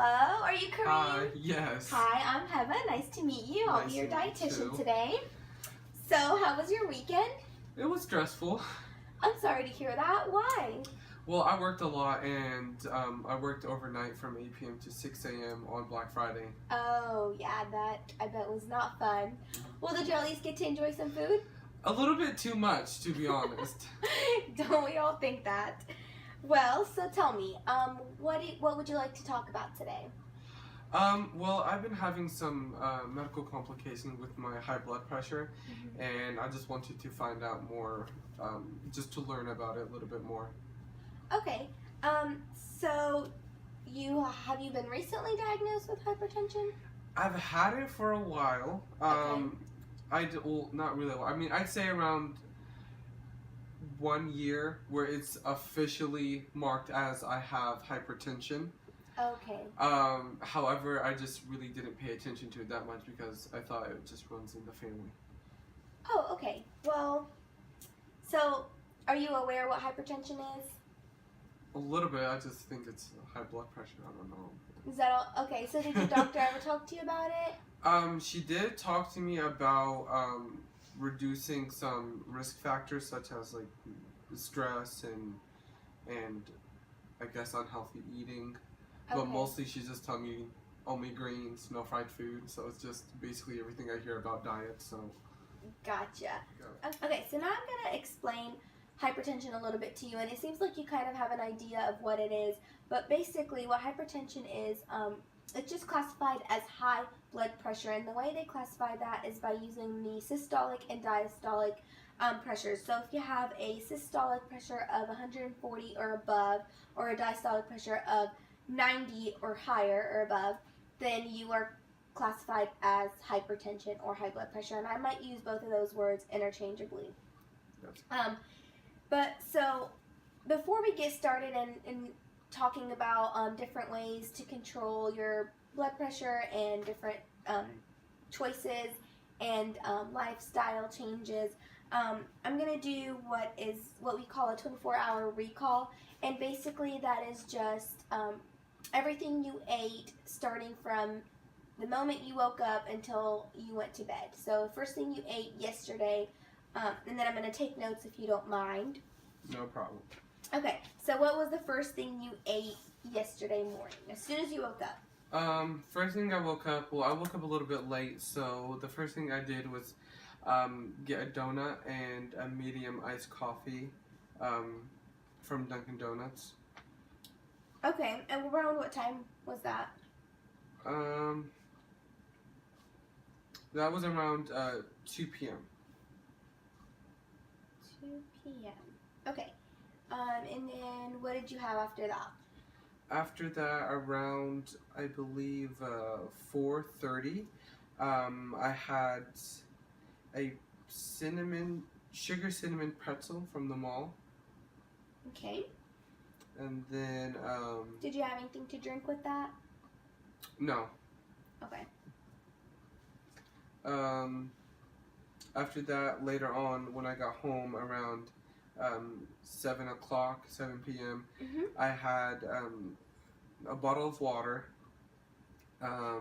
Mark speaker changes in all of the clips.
Speaker 1: Hello, are you Kareem?
Speaker 2: Hi, yes.
Speaker 1: Hi, I'm Heva. Nice to meet you. I'll
Speaker 2: Nice
Speaker 1: be your
Speaker 2: to meet you
Speaker 1: dietitian
Speaker 2: too.
Speaker 1: today. So, how was your weekend?
Speaker 2: It was stressful.
Speaker 1: I'm sorry to hear that. Why?
Speaker 2: Well, I worked a lot and I worked overnight from 8 p.m. to 6 a.m. on Black Friday.
Speaker 1: Oh, yeah, that I bet was not fun. Well, did you at least get to enjoy some food?
Speaker 2: A little bit too much, to be honest.
Speaker 1: Don't we all think that? Well, so tell me, what would you like to talk about today?
Speaker 2: Well, I've been having some medical complications with my high blood pressure, and I just wanted to find out more, just to learn about it a little bit more.
Speaker 1: Okay, so have you been recently diagnosed with hypertension?
Speaker 2: I've had it for a while. Well, not really. I mean, I'd say around 1 year where it's officially marked as I have hypertension.
Speaker 1: Okay.
Speaker 2: However, I just really didn't pay attention to it that much because I thought it just runs in the family.
Speaker 1: Oh, okay. Well, so are you aware what hypertension is?
Speaker 2: A little bit. I just think it's high blood pressure. I don't know.
Speaker 1: Is that all? Okay, so did your doctor ever talk to you about it?
Speaker 2: She did talk to me about reducing some risk factors such as like stress and I guess unhealthy eating. But
Speaker 1: Okay.
Speaker 2: mostly she's just telling me only greens, no fried food. So it's just basically everything I hear about diet. So.
Speaker 1: Gotcha.
Speaker 2: Yeah.
Speaker 1: Okay, so now I'm going to explain hypertension a little bit to you, and it seems like you kind of have an idea of what it is, but basically what hypertension is, it's just classified as high blood pressure, and the way they classify that is by using the systolic and diastolic pressures. So if you have a systolic pressure of 140 or above, or a diastolic pressure of 90 or higher or above, then you are classified as hypertension or high blood pressure, and I might use both of those words interchangeably. But so before we get started in talking about different ways to control your blood pressure and different choices and lifestyle changes, I'm going to do what we call a 24-hour recall, and basically that is just everything you ate starting from the moment you woke up until you went to bed. So first thing you ate yesterday, and then I'm going to take notes if you don't mind.
Speaker 2: No problem.
Speaker 1: Okay, so what was the first thing you ate yesterday morning, as soon as you woke up?
Speaker 2: First thing I woke up, well, I woke up a little bit late, so the first thing I did was get a donut and a medium iced coffee from Dunkin' Donuts.
Speaker 1: Okay, and around what time was that?
Speaker 2: That was around 2 p.m.
Speaker 1: 2 p.m. Okay, and then what did you have after that?
Speaker 2: After that, around, I believe, 4:30, I had a sugar cinnamon pretzel from the mall.
Speaker 1: Okay.
Speaker 2: And then,
Speaker 1: did you have anything to drink with that?
Speaker 2: No.
Speaker 1: Okay.
Speaker 2: After that, later on, when I got home around 7 p.m., I had a bottle of water. I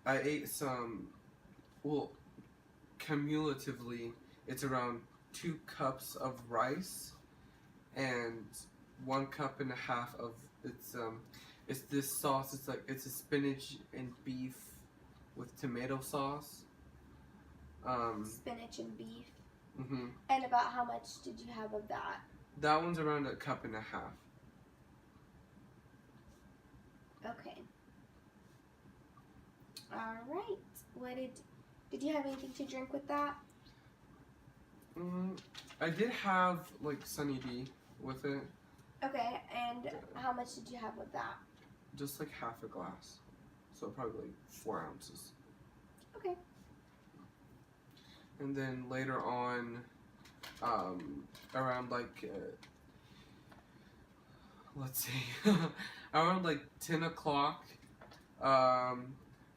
Speaker 2: ate some, well, cumulatively, it's around 2 cups of rice and 1.5 cups of it's this sauce. It's a spinach and beef with tomato sauce.
Speaker 1: Spinach and beef.
Speaker 2: Mhm.
Speaker 1: And about how much did you have of that?
Speaker 2: That one's around 1.5 cups.
Speaker 1: Okay. All right. What did you have anything to drink with that?
Speaker 2: I did have like Sunny D with it.
Speaker 1: Okay, and how much did you have with that?
Speaker 2: Just like half a glass, so probably like 4 ounces.
Speaker 1: Okay.
Speaker 2: And then later on, around like let's see, around like 10 o'clock,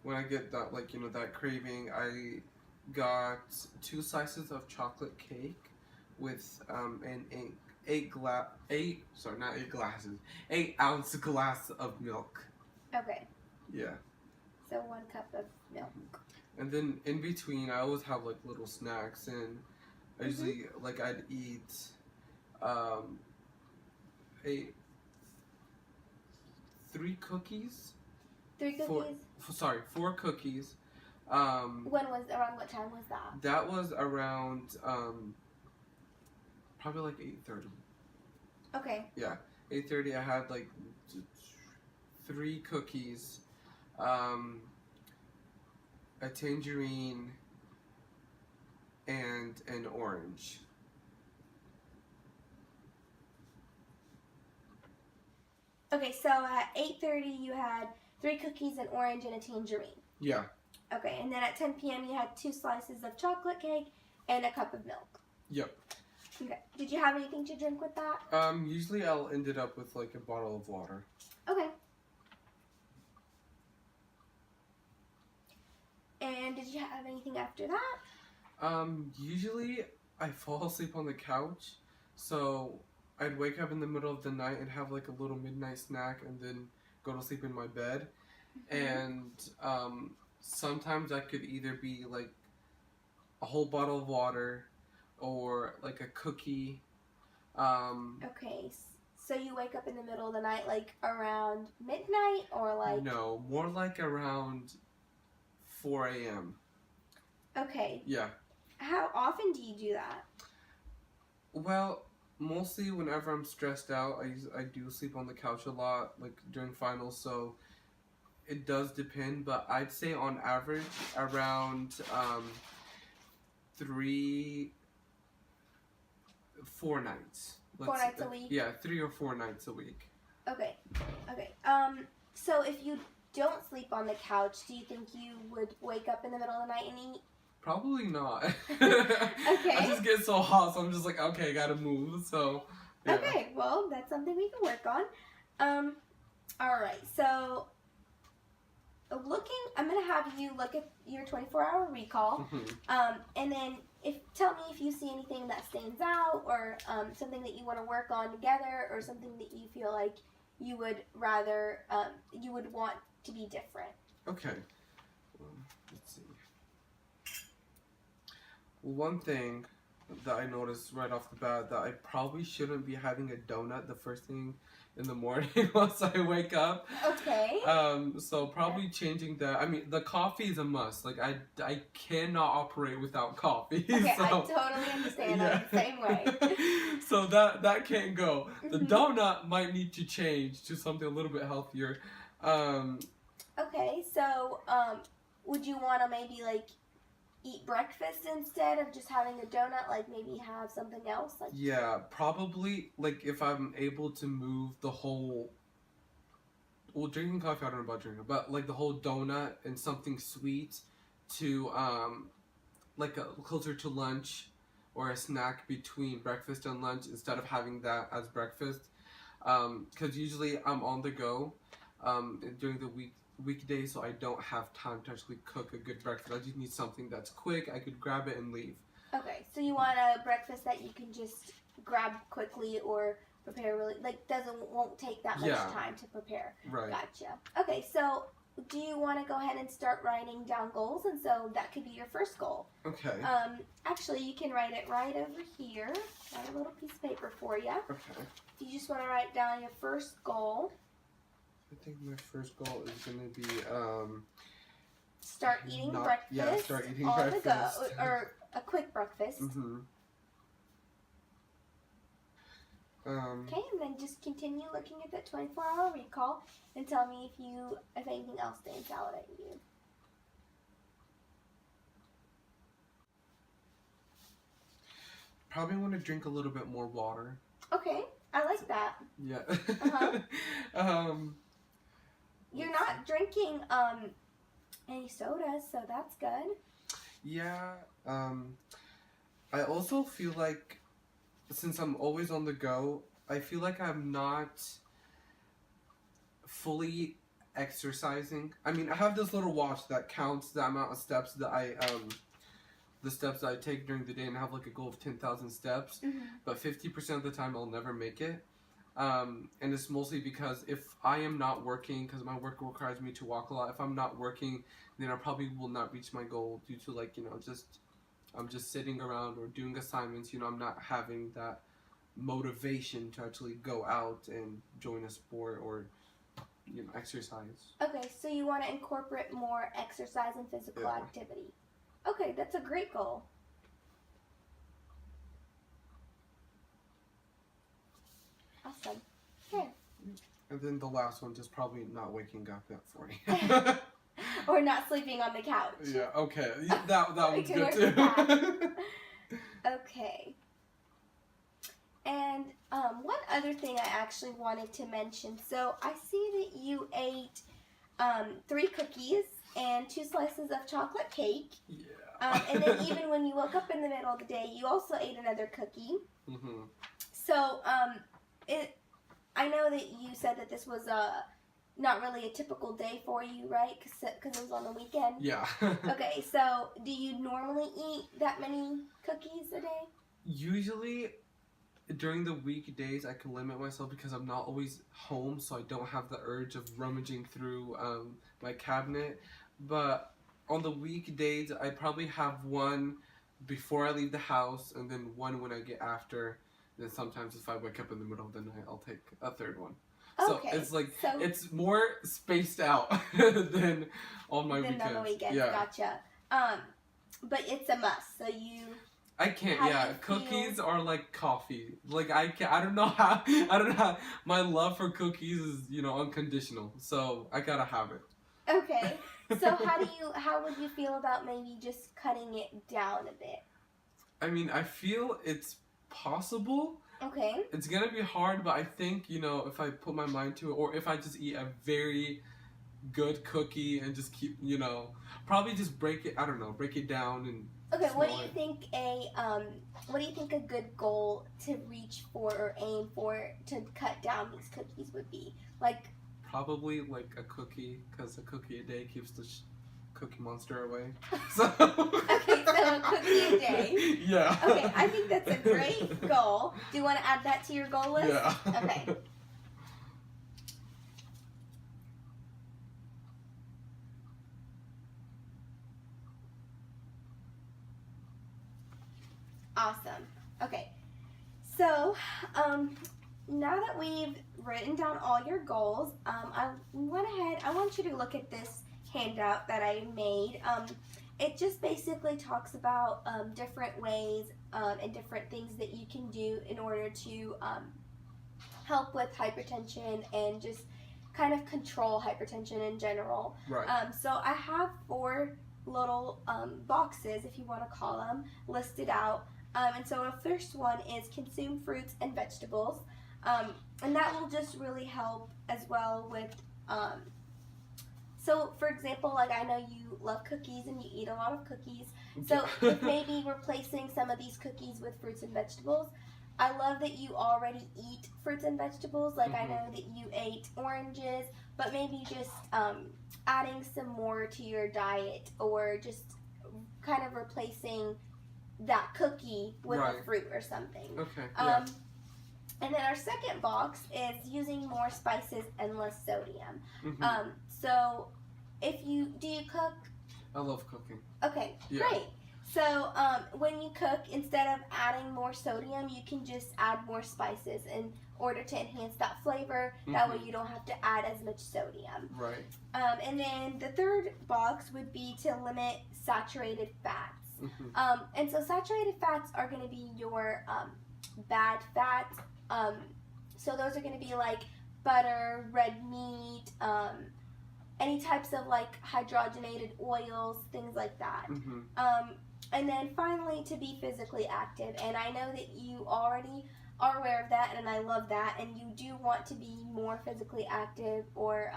Speaker 2: when I get that, like, that craving, I got 2 slices of chocolate cake with an 8 ounce glass of milk.
Speaker 1: Okay.
Speaker 2: Yeah.
Speaker 1: So 1 cup of milk.
Speaker 2: And then in between, I always have like little snacks, and I usually like I'd eat a 3 cookies.
Speaker 1: 3 cookies?
Speaker 2: Sorry, 4 cookies.
Speaker 1: Around what time was that?
Speaker 2: That was around probably like 8:30.
Speaker 1: Okay.
Speaker 2: Yeah, 8:30. I had like 3 cookies, a tangerine, and an orange.
Speaker 1: Okay, so at 8:30 you had 3 cookies, an orange, and a tangerine.
Speaker 2: Yeah.
Speaker 1: Okay, and then at 10 p.m. you had 2 slices of chocolate cake and a cup of milk.
Speaker 2: Yep.
Speaker 1: Okay. Did you have anything to drink with that?
Speaker 2: Usually I'll end it up with like a bottle of water.
Speaker 1: Okay. And did you have anything after that?
Speaker 2: Usually I fall asleep on the couch, so I'd wake up in the middle of the night and have like a little midnight snack and then go to sleep in my bed. And sometimes that could either be like a whole bottle of water or like a cookie.
Speaker 1: Okay, so you wake up in the middle of the night, like around midnight, or like?
Speaker 2: No, more like around 4 a.m.
Speaker 1: Okay.
Speaker 2: Yeah.
Speaker 1: How often do you do that?
Speaker 2: Well, mostly whenever I'm stressed out, I do sleep on the couch a lot, like during finals, so it does depend, but I'd say on average around 4 nights.
Speaker 1: 4 nights a week?
Speaker 2: Yeah, 3 or 4 nights a week.
Speaker 1: Okay. Okay. So if you don't sleep on the couch, do you think you would wake up in the middle of the night and eat?
Speaker 2: Probably not.
Speaker 1: Okay.
Speaker 2: I just get so hot, so I'm just like, okay, I gotta move. So. Yeah.
Speaker 1: Okay. Well, that's something we can work on. All right. So, I'm gonna have you look at your 24-hour recall. And then tell me if you see anything that stands out, or something that you want to work on together, or something that you feel like you would rather you would want to be different.
Speaker 2: Okay. Let's see. One thing that I noticed right off the bat, that I probably shouldn't be having a donut the first thing in the morning once I wake up.
Speaker 1: Okay.
Speaker 2: So probably changing that. I mean, the coffee is a must. Like I cannot operate without coffee.
Speaker 1: Okay,
Speaker 2: so,
Speaker 1: I totally understand. I'm the same way.
Speaker 2: So that can't go. The donut might need to change to something a little bit healthier.
Speaker 1: Okay, so would you want to maybe like eat breakfast instead of just having a donut? Like maybe have something else? Like
Speaker 2: Yeah, probably like if I'm able to move the whole. Well, drinking coffee, I don't know about drinking, but like the whole donut and something sweet to like closer to lunch, or a snack between breakfast and lunch instead of having that as breakfast. Because usually I'm on the go during the weekdays, so I don't have time to actually cook a good breakfast. I just need something that's quick. I could grab it and leave.
Speaker 1: Okay, so you want a breakfast that you can just grab quickly or prepare really, like won't take that much time to prepare.
Speaker 2: Right.
Speaker 1: Gotcha. Okay, so do you want to go ahead and start writing down goals? And so that could be your first goal.
Speaker 2: Okay.
Speaker 1: Actually, you can write it right over here. Got a little piece of paper for you.
Speaker 2: Okay.
Speaker 1: If you just want to write down your first goal.
Speaker 2: I think my first goal is going to be
Speaker 1: start eating breakfast.
Speaker 2: Yeah, start eating
Speaker 1: on
Speaker 2: breakfast.
Speaker 1: The go, or a quick breakfast. Okay, and then just continue looking at that 24-hour recall and tell me if anything else stands out at you.
Speaker 2: Probably want to drink a little bit more water.
Speaker 1: Okay, I like that.
Speaker 2: Yeah.
Speaker 1: You're not drinking any sodas, so that's good.
Speaker 2: Yeah. I also feel like, since I'm always on the go, I feel like I'm not fully exercising. I mean, I have this little watch that counts the amount of steps that the steps that I take during the day, and I have like a goal of 10,000 steps. But 50% of the time, I'll never make it. And it's mostly because if I am not working, because my work requires me to walk a lot, if I'm not working, then I probably will not reach my goal due to like, I'm just sitting around or doing assignments. I'm not having that motivation to actually go out and join a sport or exercise.
Speaker 1: Okay, so you want to incorporate more exercise and physical activity. Okay, that's a great goal. Awesome. Okay.
Speaker 2: And then the last one, just probably not waking up at 40.
Speaker 1: Or not sleeping on the couch.
Speaker 2: Yeah, okay. That one's good too.
Speaker 1: Okay. And one other thing I actually wanted to mention. So I see that you ate 3 cookies and 2 slices of chocolate cake.
Speaker 2: Yeah.
Speaker 1: And then even when you woke up in the middle of the day, you also ate another cookie.
Speaker 2: Mm-hmm.
Speaker 1: So I know that you said that this was not really a typical day for you, right? Because it was on the weekend.
Speaker 2: Yeah.
Speaker 1: Okay, so do you normally eat that many cookies a day?
Speaker 2: Usually, during the weekdays, I can limit myself because I'm not always home, so I don't have the urge of rummaging through my cabinet. But on the weekdays, I probably have one before I leave the house, and then one when I get after. Then sometimes if I wake up in the middle of the night, I'll take a third one. So
Speaker 1: okay.
Speaker 2: it's like, it's more spaced out than on my weekends.
Speaker 1: On the weekends,
Speaker 2: yeah.
Speaker 1: Gotcha. But it's a must, so you...
Speaker 2: I can't, cookies are like coffee. Like, I don't know how, my love for cookies is, unconditional. So, I gotta have it.
Speaker 1: Okay. So, how would you feel about maybe just cutting it down a bit?
Speaker 2: I mean, I feel it's possible.
Speaker 1: Okay.
Speaker 2: It's gonna be hard, but I think, if I put my mind to it, or if I just eat a very good cookie and just keep, probably just break it down and...
Speaker 1: Okay, what do you think a good goal to reach for or aim for to cut down these cookies would be? Like...
Speaker 2: Probably like a cookie, because a cookie a day keeps the Cookie Monster away. So...
Speaker 1: Okay, so a cookie a day.
Speaker 2: Yeah.
Speaker 1: Okay, I think that's a great goal. Do you want to add that to your goal list?
Speaker 2: Yeah.
Speaker 1: Okay. Awesome. Okay. So, now that we've written down all your goals, I want you to look at this handout that I made. It just basically talks about different ways and different things that you can do in order to help with hypertension and just kind of control hypertension in general.
Speaker 2: Right.
Speaker 1: So I have 4 little boxes, if you want to call them, listed out. And so the first one is consume fruits and vegetables. And that will just really help as well with, so for example, like I know you love cookies and you eat a lot of cookies. So if maybe replacing some of these cookies with fruits and vegetables. I love that you already eat fruits and vegetables. Like I know that you ate oranges, but maybe just adding some more to your diet or just kind of replacing that cookie with a fruit or something.
Speaker 2: Okay. Yeah.
Speaker 1: And then our second box is using more spices and less sodium.
Speaker 2: Mm-hmm.
Speaker 1: So do you cook?
Speaker 2: I love cooking.
Speaker 1: Okay, great. So when you cook, instead of adding more sodium, you can just add more spices in order to enhance that flavor. That way you don't have to add as much sodium.
Speaker 2: Right.
Speaker 1: And then the third box would be to limit saturated fats.
Speaker 2: Mm-hmm.
Speaker 1: And so saturated fats are going to be your bad fats. So those are going to be like butter, red meat, any types of like hydrogenated oils, things like that.
Speaker 2: Mm-hmm.
Speaker 1: And then finally, to be physically active. And I know that you already are aware of that, and I love that. And you do want to be more physically active or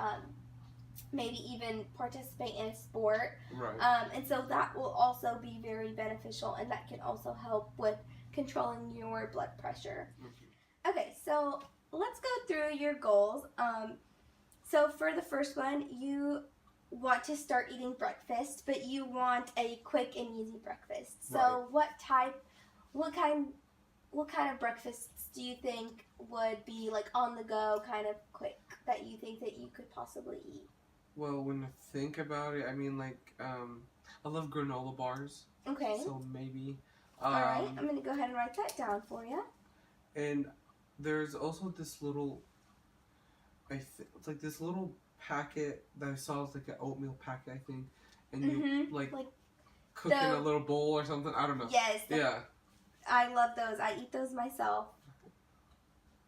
Speaker 1: maybe even participate in a sport.
Speaker 2: Right.
Speaker 1: And so that will also be very beneficial, and that can also help with controlling your blood pressure. Mm-hmm. Okay, so let's go through your goals. So for the first one, you want to start eating breakfast, but you want a quick and easy breakfast. So what what kind of breakfasts do you think would be like on the go, kind of quick, that you think that you could possibly eat?
Speaker 2: Well, when I think about it, I mean, like, I love granola bars.
Speaker 1: Okay.
Speaker 2: So maybe.
Speaker 1: All right. I'm gonna go ahead and write that down for you.
Speaker 2: And there's also this little, it's like this little packet that I saw. It's like an oatmeal packet, I think, and you like cook in a little bowl or something. I don't know.
Speaker 1: Yes.
Speaker 2: Yeah.
Speaker 1: I love those. I eat those myself.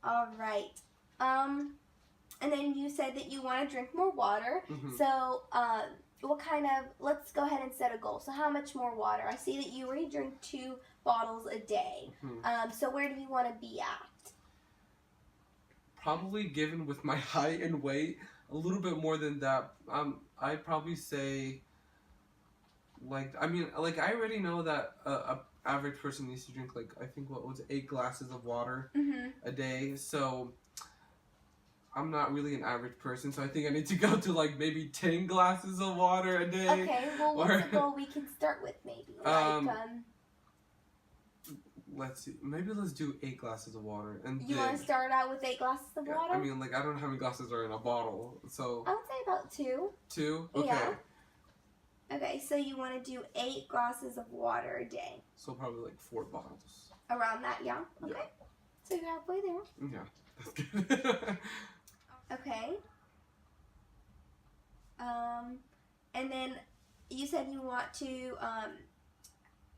Speaker 1: All right. And then you said that you want to drink more water.
Speaker 2: Mm-hmm.
Speaker 1: So, what kind of, let's go ahead and set a goal. So how much more water? I see that you already drink 2 bottles a day.
Speaker 2: Mm-hmm.
Speaker 1: So where do you want to be at?
Speaker 2: Probably, given with my height and weight, a little bit more than that. I'd probably say, like, I mean, like, I already know that a average person needs to drink, like, I think, what was it, 8 glasses of water a day. So I'm not really an average person, so I think I need to go to, like, maybe 10 glasses of water a day.
Speaker 1: Okay, well, what's a goal we can start with, maybe?
Speaker 2: Let's see. Maybe let's do 8 glasses of water. And
Speaker 1: you want to start out with 8 glasses of water?
Speaker 2: I mean, like, I don't know how many glasses are in a bottle, so...
Speaker 1: I would say about 2.
Speaker 2: 2? Okay.
Speaker 1: Yeah. Okay, so you want to do 8 glasses of water a day.
Speaker 2: So probably, like, 4 bottles.
Speaker 1: Around that, yeah? Okay.
Speaker 2: Yeah.
Speaker 1: So you're halfway there.
Speaker 2: Yeah, that's good.
Speaker 1: Okay. And then you said you want to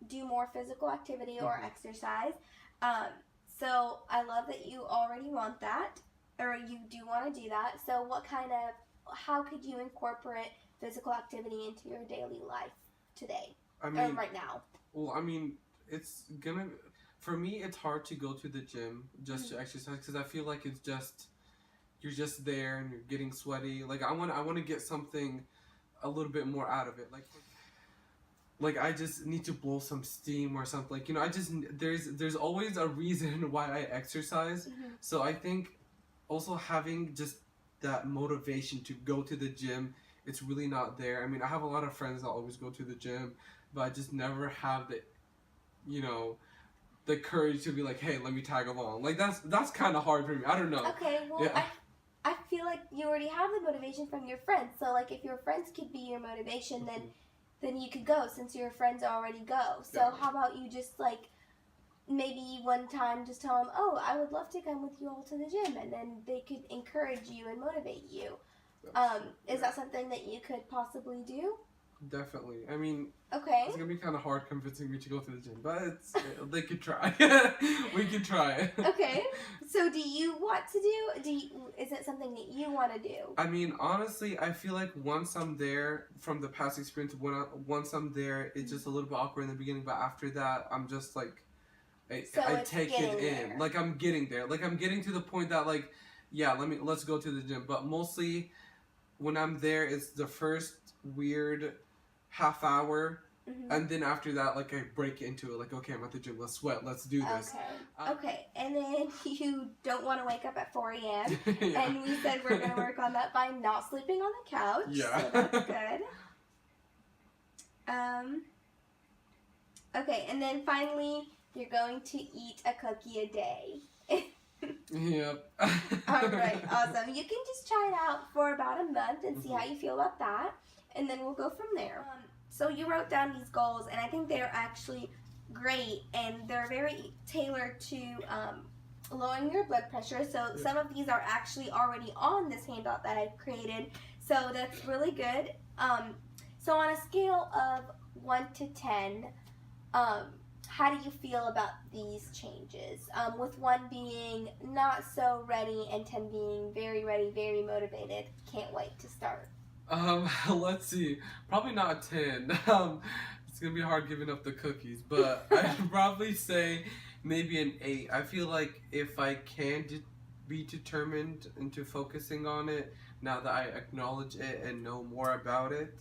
Speaker 1: do more physical activity or exercise. So I love that you already want that, or you do want to do that. So how could you incorporate physical activity into your daily life today, or right now?
Speaker 2: Well, I mean, for me, it's hard to go to the gym just to exercise, because I feel like it's just, you're just there and you're getting sweaty. Like, I want to get something a little bit more out of it. Like I just need to blow some steam or something. Like, you know, there's always a reason why I exercise. So I think also having just that motivation to go to the gym, it's really not there. I mean, I have a lot of friends that always go to the gym, but I just never have the, you know, the courage to be like, hey, let me tag along. Like, that's kind of hard for me. I don't know.
Speaker 1: Okay, well, yeah. I feel like you already have the motivation from your friends. So, like, if your friends could be your motivation, then you could go, since your friends already go. So how about you just, like, maybe one time just tell them, oh, I would love to come with you all to the gym, and then they could encourage you and motivate you. Is that something that you could possibly do?
Speaker 2: Definitely. I mean,
Speaker 1: okay,
Speaker 2: it's gonna be kind of hard convincing me to go to the gym, but they could try. We could try.
Speaker 1: Okay. So, do you want to is it something that you want to do?
Speaker 2: I mean, honestly, I feel like once I'm there, from the past experience, once I'm there, it's just a little bit awkward in the beginning, but after that, I'm just like, I take it in. There. Like, I'm getting there. Like, I'm getting to the point that, like, yeah, let's go to the gym. But mostly, when I'm there, it's the first weird half hour, and then after that, like, I break into it. Like, okay, I'm at the gym. Let's sweat. Let's do this.
Speaker 1: Okay. Okay. And then you don't want to wake up at 4 a.m. Yeah. And we said we're going to work on that by not sleeping on the couch. Yeah. So that's good. Okay. And then finally, you're going to eat a cookie a day.
Speaker 2: Yep.
Speaker 1: All right. Awesome. You can just try it out for about a month and see how you feel about that. And then we'll go from there. So you wrote down these goals, and I think they're actually great, and they're very tailored to lowering your blood pressure. So some of these are actually already on this handout that I've created. So that's really good. So on a scale of 1 to 10, how do you feel about these changes? With 1 being not so ready and 10 being very ready, very motivated, can't wait to start.
Speaker 2: Let's see. Probably not a 10. It's gonna be hard giving up the cookies, but I'd probably say maybe an 8. I feel like if I can be determined into focusing on it, now that I acknowledge it and know more about it,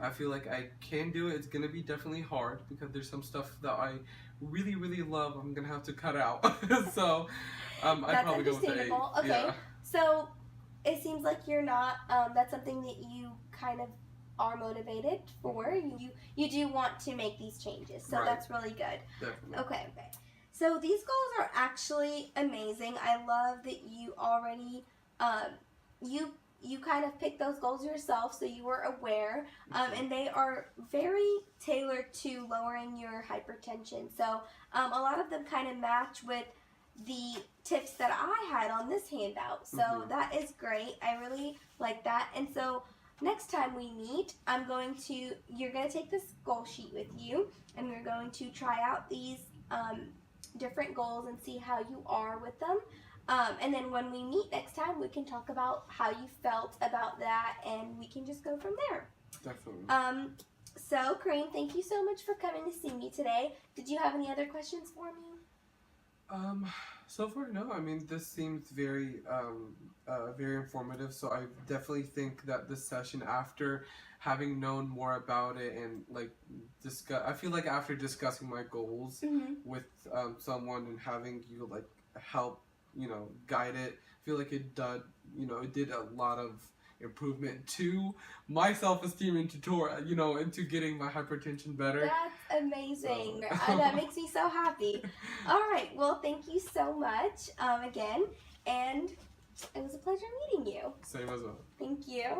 Speaker 2: I feel like I can do it. It's gonna be definitely hard because there's some stuff that I really, really love I'm gonna have to cut out. So, I'd probably go with the 8.
Speaker 1: Okay. Yeah. So, it seems like you're not, that's something that you kind of are motivated for. You do want to make these changes, so that's really good.
Speaker 2: Definitely.
Speaker 1: Okay. So these goals are actually amazing. I love that you already you kind of picked those goals yourself, so you were aware, and they are very tailored to lowering your hypertension. So a lot of them kind of match with the tips that I had on this handout. So that is great. I really like that. And so next time we meet, you're going to take this goal sheet with you, and we're going to try out these different goals and see how you are with them. And then when we meet next time, we can talk about how you felt about that, and we can just go from there.
Speaker 2: Definitely.
Speaker 1: So, Kareem, thank you so much for coming to see me today. Did you have any other questions for me?
Speaker 2: So far, no. I mean, this seems very, very informative. So I definitely think that this session, after having known more about it and like I feel like after discussing my goals with someone and having you like help, guide it, I feel like it did a lot of improvement to my self-esteem into getting my hypertension better.
Speaker 1: That's amazing. That makes me so happy. All right, well, thank you so much again, and it was a pleasure meeting you.
Speaker 2: Same as well.
Speaker 1: Thank you.